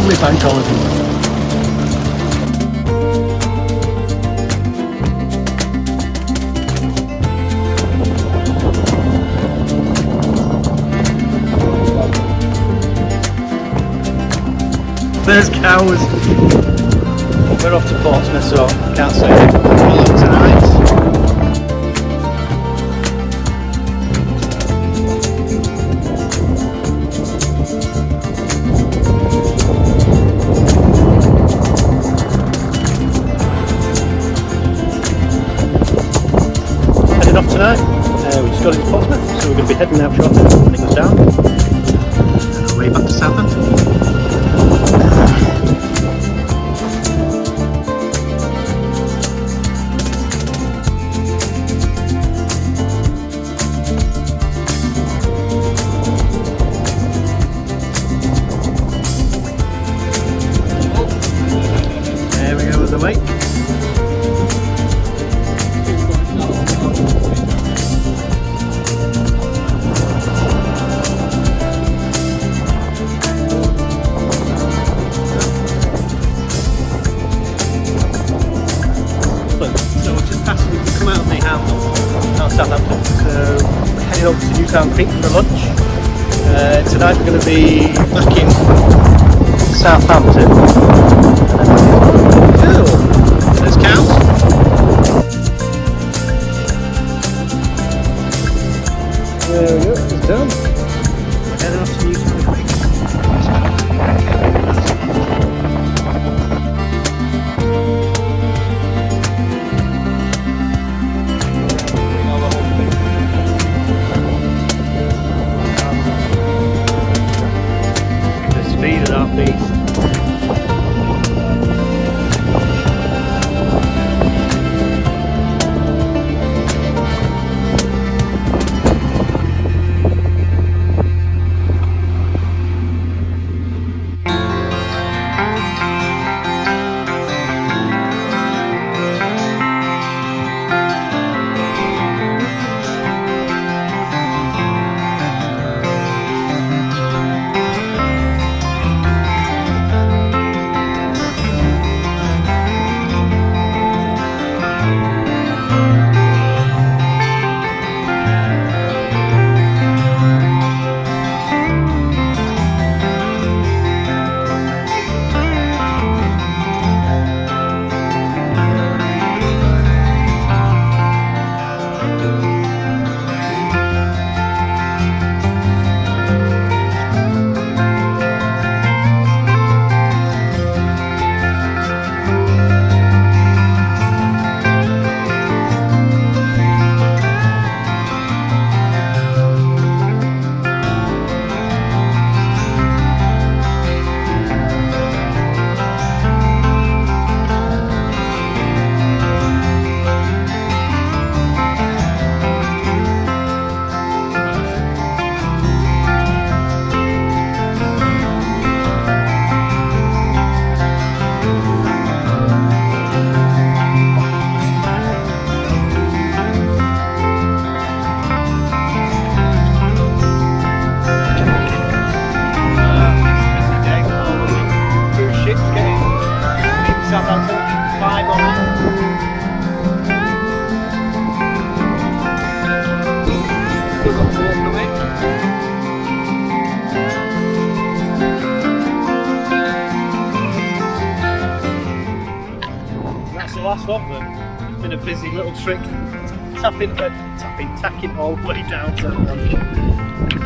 lovely bank holiday. There's cows. We're off to Portsmouth, so can't say hello tonight. Heading off tonight. We just got into Portsmouth, so we're going to be heading out shortly when it goes down. And our way back to Southampton. There we go with the wake. So we're just past, we come out of the house, out of Southampton, so we're heading up to Newtown Creek for lunch. Tonight we're going to be back in Southampton. Cool. There's cows. There we go, it's done. We're heading off to Newtown Creek. The speed of that beast. Southampton, 5 on it. Still got 4 coming. That's the last of them. It's been a busy little trick. Tacking all the way down to lunch.